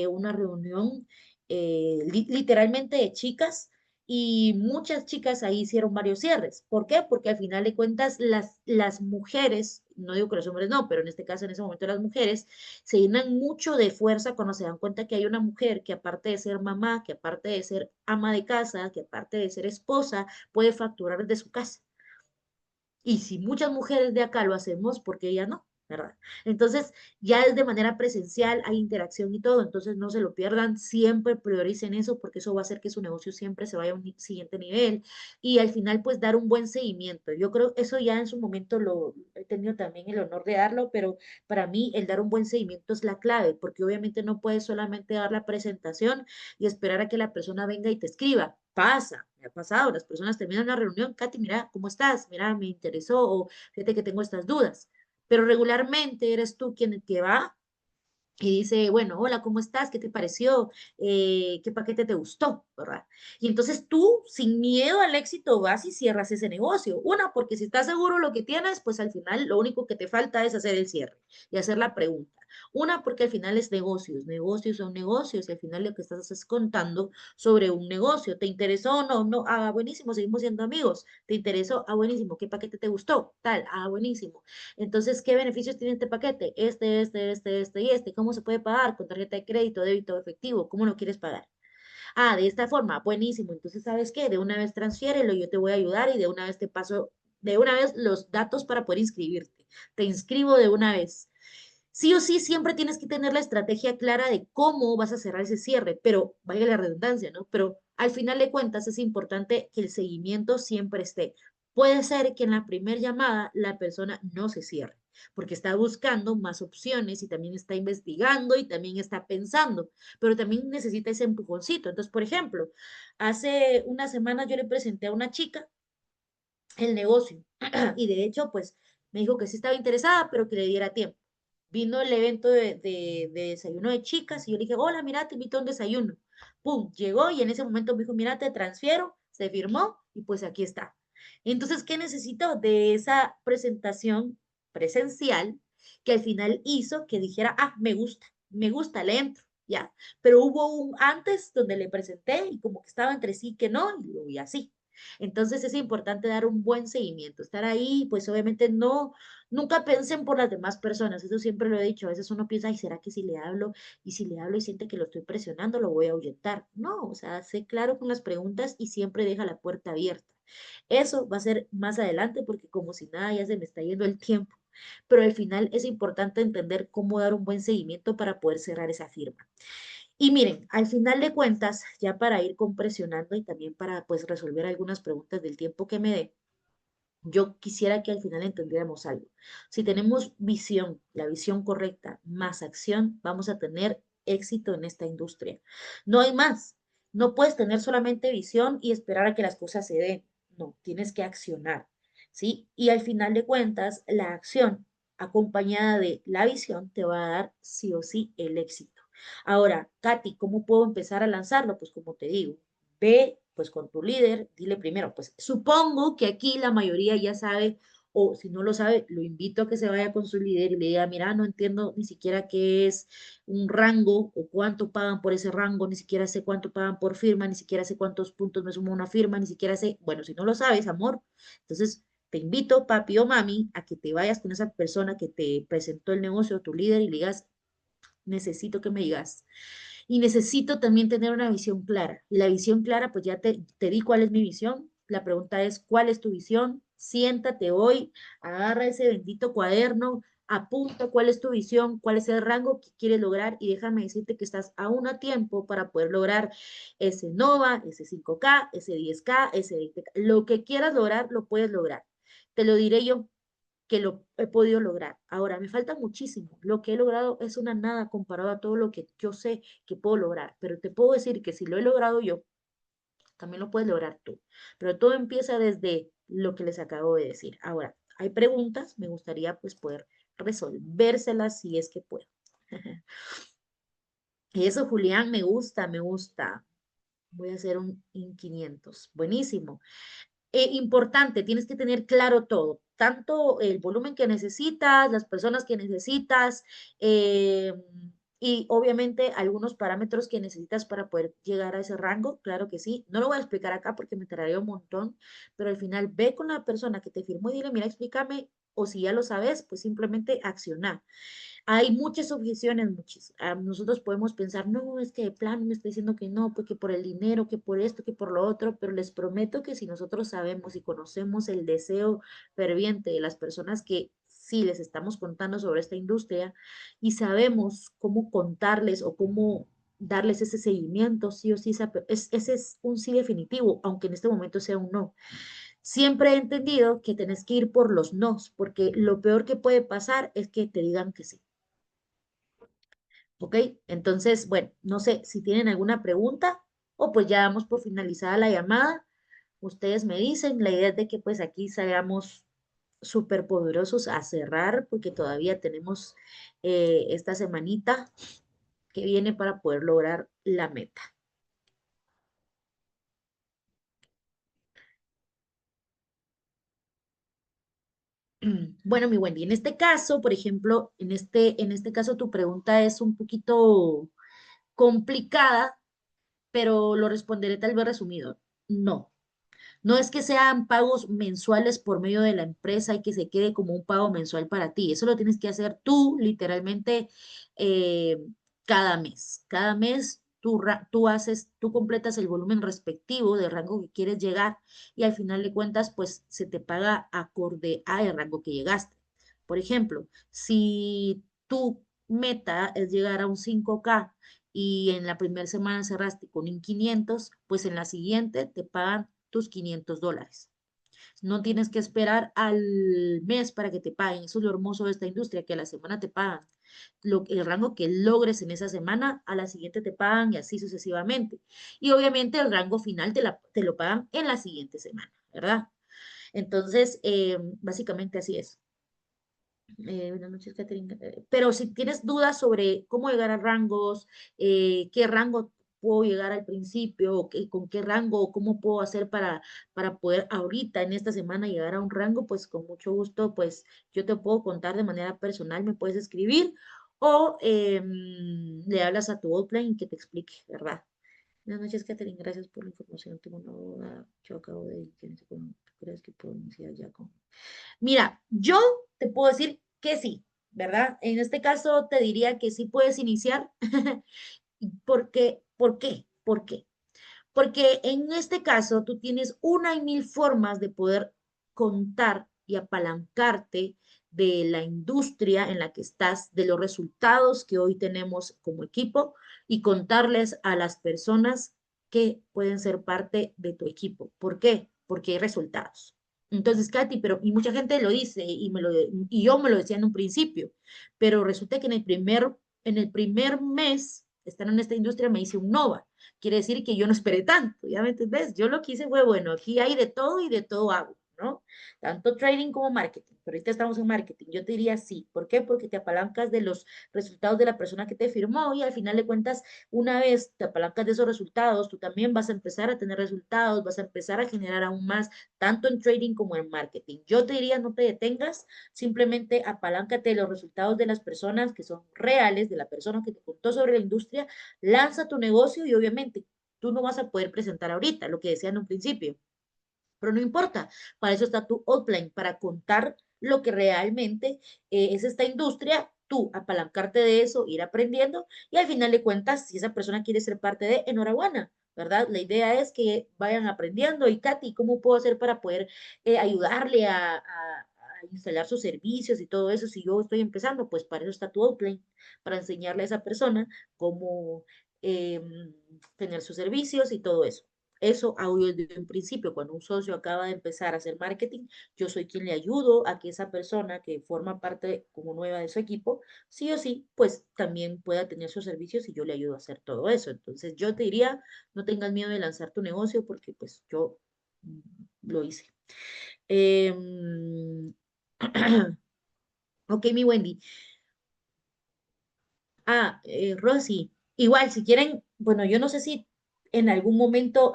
[SPEAKER 1] una reunión literalmente de chicas y muchas chicas ahí hicieron varios cierres. ¿Por qué? Porque al final de cuentas las mujeres, no digo que los hombres no, pero en este caso en ese momento las mujeres, se llenan mucho de fuerza cuando se dan cuenta que hay una mujer que aparte de ser mamá, que aparte de ser ama de casa, que aparte de ser esposa, puede facturar desde su casa. Y si muchas mujeres de acá lo hacemos, ¿por qué ella no? ¿Verdad? Entonces, ya es de manera presencial, hay interacción y todo, entonces no se lo pierdan, siempre prioricen eso porque eso va a hacer que su negocio siempre se vaya a un siguiente nivel y al final pues dar un buen seguimiento. Yo creo eso ya en su momento lo he tenido también el honor de darlo, pero para mí el dar un buen seguimiento es la clave porque obviamente no puedes solamente dar la presentación y esperar a que la persona venga y te escriba. Pasa, me ha pasado, las personas terminan la reunión, Katy, mira, ¿cómo estás? Mira, me interesó o fíjate que tengo estas dudas. Pero regularmente eres tú quien el que va y dice, bueno, hola, ¿cómo estás? ¿Qué te pareció? ¿Qué paquete te gustó? ¿Verdad? Y entonces tú, sin miedo al éxito, vas y cierras ese negocio. Una, porque si estás seguro de lo que tienes, pues al final lo único que te falta es hacer el cierre y hacer la pregunta. Una, porque al final es negocios, negocios son negocios y al final lo que estás es contando sobre un negocio. ¿Te interesó o no? No, ah, buenísimo, seguimos siendo amigos. ¿Te interesó? Ah, buenísimo, ¿qué paquete te gustó? Tal, ah, buenísimo. Entonces, ¿qué beneficios tiene este paquete? Este y este. ¿Cómo se puede pagar? ¿Con tarjeta de crédito, débito o efectivo? ¿Cómo lo quieres pagar? Ah, de esta forma, buenísimo. Entonces, ¿sabes qué? De una vez transfiérelo, yo te voy a ayudar y de una vez te paso, de una vez los datos para poder inscribirte. Te inscribo de una vez. Sí o sí, siempre tienes que tener la estrategia clara de cómo vas a cerrar ese cierre, pero vaya la redundancia, ¿no? Pero al final de cuentas es importante que el seguimiento siempre esté. Puede ser que en la primera llamada la persona no se cierre, porque está buscando más opciones y también está investigando y también está pensando, pero también necesita ese empujoncito. Entonces, por ejemplo, hace una semana yo le presenté a una chica el negocio y de hecho, pues me dijo que sí estaba interesada, pero que le diera tiempo. vino el evento de desayuno de chicas y yo le dije, hola, mira, te invito a un desayuno. Pum, llegó y en ese momento me dijo, mira, te transfiero, se firmó y pues aquí está. Entonces, ¿qué necesito? De esa presentación presencial que al final hizo que dijera, ah, me gusta, le entro, ya. Pero hubo un antes donde le presenté y como que estaba entre sí que no y así. Entonces es importante dar un buen seguimiento, estar ahí, pues obviamente no, nunca piensen por las demás personas, eso siempre lo he dicho, a veces uno piensa, ay, ¿será que si le hablo? Y si le hablo y siente que lo estoy presionando, lo voy a ahuyentar. No, o sea, sé claro con las preguntas y siempre deja la puerta abierta. Eso va a ser más adelante porque como si nada ya se me está yendo el tiempo. Pero al final es importante entender cómo dar un buen seguimiento para poder cerrar esa firma. Y miren, al final de cuentas, ya para ir compresionando y también para pues resolver algunas preguntas del tiempo que me dé, yo quisiera que al final entendiéramos algo. Si tenemos visión, la visión correcta, más acción, vamos a tener éxito en esta industria. No hay más. No puedes tener solamente visión y esperar a que las cosas se den. No, tienes que accionar, ¿sí? Y al final de cuentas, la acción acompañada de la visión te va a dar sí o sí el éxito. Ahora, Katy, ¿cómo puedo empezar a lanzarlo? Pues como te digo, ve pues con tu líder, dile primero, pues supongo que aquí la mayoría ya sabe, o si no lo sabe, lo invito a que se vaya con su líder y le diga, mira, no entiendo ni siquiera qué es un rango o cuánto pagan por ese rango, ni siquiera sé cuánto pagan por firma, ni siquiera sé cuántos puntos me suma una firma, ni siquiera sé, bueno, si no lo sabes, amor, entonces te invito, papi o mami, a que te vayas con esa persona que te presentó el negocio, tu líder, y le digas, necesito que me digas. Y necesito también tener una visión clara. Y la visión clara, pues ya te di cuál es mi visión. La pregunta es, ¿cuál es tu visión? Siéntate hoy, agarra ese bendito cuaderno, apunta cuál es tu visión, cuál es el rango que quieres lograr y déjame decirte que estás aún a tiempo para poder lograr ese NOVA, ese 5K, ese 10K, ese 20K. Lo que quieras lograr, lo puedes lograr. Te lo diré yo que lo he podido lograr. Ahora, me falta muchísimo. Lo que he logrado es una nada comparado a todo lo que yo sé que puedo lograr, pero te puedo decir que si lo he logrado yo, también lo puedes lograr tú. Pero todo empieza desde lo que les acabo de decir. Ahora, hay preguntas, me gustaría pues poder resolvérselas si es que puedo. Y eso, Julián, me gusta, me gusta. Voy a hacer un in 500. Buenísimo. Importante, tienes que tener claro todo, tanto el volumen que necesitas, las personas que necesitas eh, y obviamente algunos parámetros que necesitas para poder llegar a ese rango, claro que sí. No lo voy a explicar acá porque me tardaría un montón, pero al final ve con la persona que te firmó y dile, mira, explícame, o si ya lo sabes, pues simplemente accionar. Hay muchas objeciones, muchas. Nosotros podemos pensar, no, es que de plano me está diciendo que no, porque por el dinero, que por esto, que por lo otro, pero les prometo que si nosotros sabemos y conocemos el deseo ferviente de las personas que sí les estamos contando sobre esta industria y sabemos cómo contarles o cómo darles ese seguimiento, sí o sí, ese es un sí definitivo, aunque en este momento sea un no. Siempre he entendido que tenés que ir por los nos, porque lo peor que puede pasar es que te digan que sí. ¿Ok? Entonces, bueno, no sé si tienen alguna pregunta o pues ya damos por finalizada la llamada. Ustedes me dicen, la idea es de que pues aquí salgamos súper poderosos a cerrar porque todavía tenemos esta semanita que viene para poder lograr la meta. Bueno, mi Wendy, en este caso, por ejemplo, en este caso tu pregunta es un poquito complicada, pero lo responderé tal vez resumido. No. No es que sean pagos mensuales por medio de la empresa y que se quede como un pago mensual para ti. Eso lo tienes que hacer tú, literalmente, eh, cada mes. Cada mes tú completas el volumen respectivo del rango que quieres llegar y al final de cuentas, pues se te paga acorde al rango que llegaste. Por ejemplo, si tu meta es llegar a un 5K y en la primera semana cerraste con un 500, pues en la siguiente te pagan tus $500. No tienes que esperar al mes para que te paguen. Eso es lo hermoso de esta industria, que a la semana te pagan. El rango que logres en esa semana, a la siguiente te pagan y así sucesivamente. Y obviamente el rango final te lo pagan en la siguiente semana, ¿verdad? Entonces, básicamente así es. Buenas noches, Catherine. Pero si tienes dudas sobre cómo llegar a rangos, qué rango puedo llegar al principio, o con qué rango, o cómo puedo hacer para poder ahorita en esta semana llegar a un rango, pues con mucho gusto, pues yo te puedo contar de manera personal, me puedes escribir o le hablas a tu outline que te explique, ¿verdad? Buenas noches, Catherine. Gracias por la información. Tengo una duda. Yo acabo de... ¿Crees que puedo iniciar ya con...? Mira, yo te puedo decir que sí, ¿verdad? En este caso te diría que sí puedes iniciar. Porque, ¿por qué? ¿Por qué? Porque en este caso tú tienes una y mil formas de poder contar y apalancarte de la industria en la que estás, de los resultados que hoy tenemos como equipo y contarles a las personas que pueden ser parte de tu equipo. ¿Por qué? Porque hay resultados. Entonces, Katy, pero y mucha gente lo dice y yo me lo decía en un principio, pero resulta que en el primer mes de estar en esta industria me hice un NOVA. Quiere decir que yo no esperé tanto, ¿ya me entendés? Yo lo que hice fue, bueno, aquí hay de todo y de todo hago, ¿no? Tanto trading como marketing, pero ahorita estamos en marketing. Yo te diría sí. ¿Por qué? Porque te apalancas de los resultados de la persona que te firmó y al final de cuentas, una vez te apalancas de esos resultados, tú también vas a empezar a tener resultados, vas a empezar a generar aún más, tanto en trading como en marketing. Yo te diría, no te detengas, simplemente apaláncate de los resultados de las personas que son reales, de la persona que te contó sobre la industria, lanza tu negocio y obviamente tú no vas a poder presentar ahorita lo que decía en un principio, pero no importa, para eso está tu outline, para contar lo que realmente es esta industria, tú apalancarte de eso, ir aprendiendo y al final de cuentas, si esa persona quiere ser parte de, enhorabuena, ¿verdad? La idea es que vayan aprendiendo y Katy, ¿cómo puedo hacer para poder ayudarle a instalar sus servicios y todo eso? Si yo estoy empezando, pues para eso está tu outline, para enseñarle a esa persona cómo eh, tener sus servicios y todo eso. Eso hago yo desde un principio. Cuando un socio acaba de empezar a hacer marketing, yo soy quien le ayudo a que esa persona que forma parte como nueva de su equipo, sí o sí, pues también pueda tener sus servicios y yo le ayudo a hacer todo eso. Entonces yo te diría, no tengas miedo de lanzar tu negocio porque pues yo mm, lo hice. Em, ok, mi Wendy. Rosy, igual, si quieren, bueno, yo no sé si en algún momento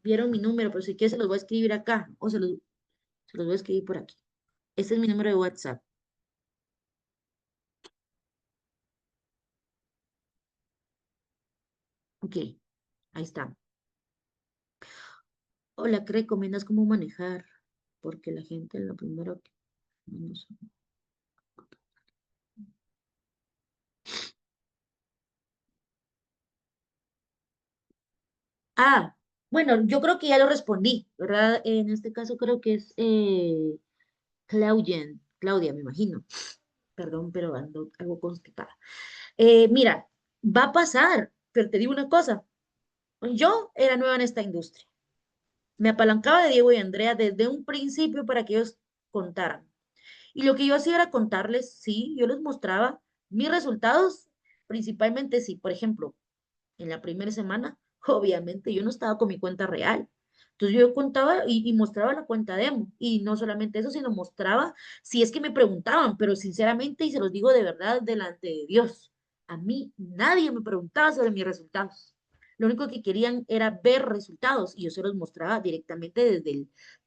[SPEAKER 1] vieron mi número, pero si quieren se los voy a escribir acá o se los voy a escribir por aquí. Este es mi número de WhatsApp. Ok, ahí está. Hola, ¿qué recomiendas cómo manejar? Porque la gente lo primero que... no sé. Ah, bueno, yo creo que ya lo respondí, ¿verdad? En este caso creo que es Claudia, me imagino. Perdón, pero ando algo constipada. Mira, va a pasar, pero te digo una cosa. Yo era nueva en esta industria. Me apalancaba de Diego y Andrea desde un principio para que ellos contaran. Y lo que yo hacía era contarles, sí, yo les mostraba mis resultados, principalmente si, por ejemplo, en la primera semana, obviamente yo no estaba con mi cuenta real. Entonces yo contaba y mostraba la cuenta demo. Y no solamente eso, sino mostraba si es que me preguntaban, pero sinceramente, y se los digo de verdad delante de Dios, a mí nadie me preguntaba sobre mis resultados. Lo único que querían era ver resultados y yo se los mostraba directamente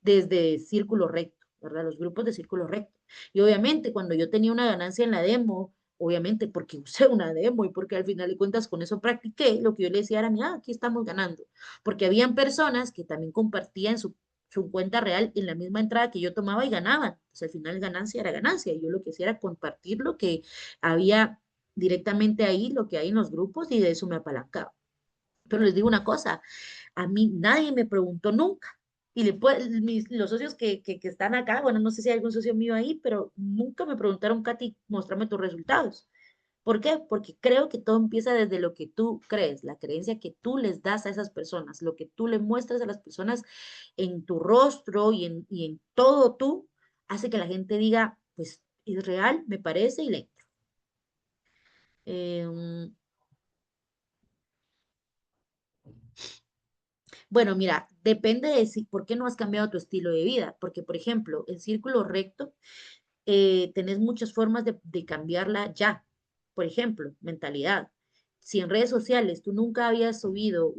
[SPEAKER 1] desde Círculo Recto, ¿verdad? Los grupos de Círculo Recto. Y obviamente cuando yo tenía una ganancia en la demo, obviamente porque usé una demo y porque al final de cuentas con eso practiqué, lo que yo le decía era, mira, aquí estamos ganando, porque habían personas que también compartían su cuenta real en la misma entrada que yo tomaba y ganaban. Entonces al final ganancia era ganancia y yo lo que hacía era compartir lo que había directamente ahí, lo que hay en los grupos y de eso me apalancaba. Pero les digo una cosa, a mí nadie me preguntó nunca. Y los socios que están acá, bueno, no sé si hay algún socio mío ahí, pero nunca me preguntaron, Katy, mostrame tus resultados. ¿Por qué? Porque creo que todo empieza desde lo que tú crees, la creencia que tú les das a esas personas, lo que tú le muestras a las personas en tu rostro y en todo tú, hace que la gente diga, pues es real, me parece y le entro. Em, bueno, mira, depende de si, por qué no has cambiado tu estilo de vida. Porque, por ejemplo, el círculo recto tenés muchas formas de cambiarla ya. Por ejemplo, mentalidad. Si en redes sociales tú nunca habías subido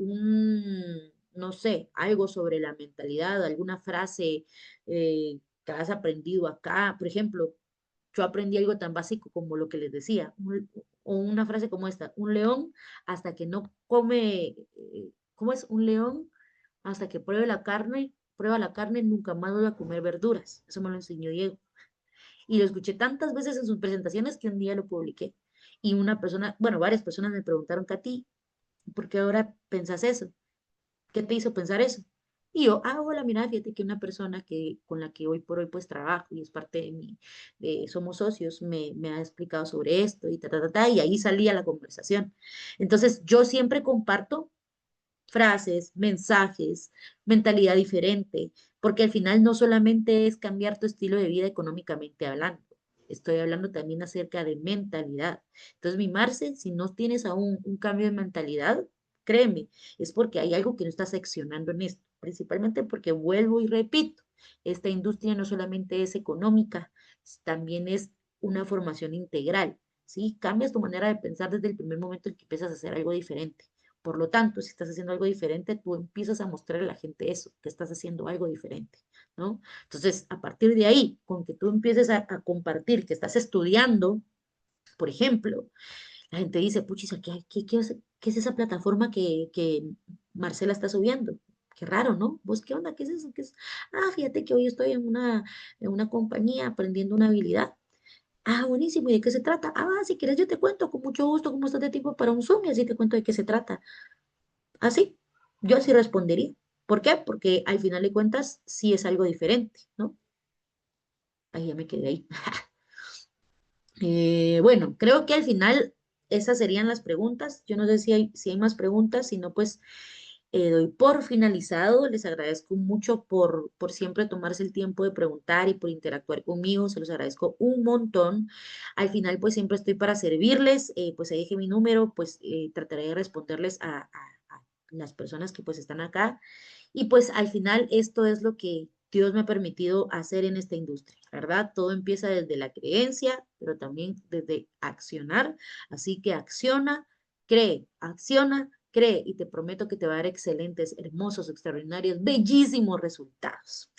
[SPEAKER 1] no sé, algo sobre la mentalidad, alguna frase que has aprendido acá, por ejemplo, yo aprendí algo tan básico como lo que les decía, o una frase como esta, un león hasta que no come, ¿cómo es? Un león hasta que prueba la carne, nunca más vuelve a comer verduras. Eso me lo enseñó Diego. Y lo escuché tantas veces en sus presentaciones que un día lo publiqué. Y una persona, bueno, varias personas me preguntaron, Katy, ¿por qué ahora pensás eso? ¿Qué te hizo pensar eso? Y yo, hola, mira, fíjate que una persona con la que hoy por hoy pues trabajo y es parte de somos socios, me ha explicado sobre esto y y ahí salía la conversación. Entonces, yo siempre comparto frases, mensajes, mentalidad diferente, porque al final no solamente es cambiar tu estilo de vida económicamente hablando, estoy hablando también acerca de mentalidad. Entonces, mimarse, si no tienes aún un cambio de mentalidad, créeme, es porque hay algo que no estás accionando en esto, principalmente porque vuelvo y repito, esta industria no solamente es económica, también es una formación integral, ¿sí? Cambias tu manera de pensar desde el primer momento en que empiezas a hacer algo diferente. Por lo tanto, si estás haciendo algo diferente, tú empiezas a mostrarle a la gente eso, que estás haciendo algo diferente, ¿no? Entonces, a partir de ahí, con que tú empieces a compartir que estás estudiando, por ejemplo, la gente dice, puchis, ¿qué es esa plataforma que Marcela está subiendo? Qué raro, ¿no? ¿Vos qué onda? ¿Qué es eso? ¿Qué es? Fíjate que hoy estoy en una compañía aprendiendo una habilidad. Buenísimo. ¿Y de qué se trata? Si quieres yo te cuento con mucho gusto cómo estás de tiempo para un Zoom y así te cuento de qué se trata. Así, yo así respondería. ¿Por qué? Porque al final de cuentas sí es algo diferente, ¿no? Ahí ya me quedé ahí. Bueno, creo que al final esas serían las preguntas. Yo no sé si hay más preguntas, si no, pues doy por finalizado. Les agradezco mucho por siempre tomarse el tiempo de preguntar y por interactuar conmigo. Se los agradezco un montón. Al final, pues siempre estoy para servirles. Pues ahí dejé mi número, pues trataré de responderles a las personas que pues están acá. Y pues al final esto es lo que Dios me ha permitido hacer en esta industria, ¿verdad? Todo empieza desde la creencia, pero también desde accionar. Así que acciona, cree y te prometo que te va a dar excelentes, hermosos, extraordinarios, bellísimos resultados.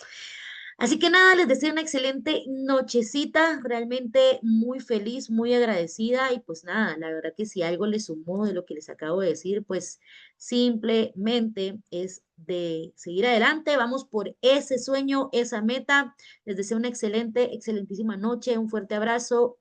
[SPEAKER 1] Así que nada, les deseo una excelente nochecita, realmente muy feliz, muy agradecida y pues nada, la verdad que si algo les sumó de lo que les acabo de decir, pues simplemente es de seguir adelante, vamos por ese sueño, esa meta. Les deseo una excelente, excelentísima noche, un fuerte abrazo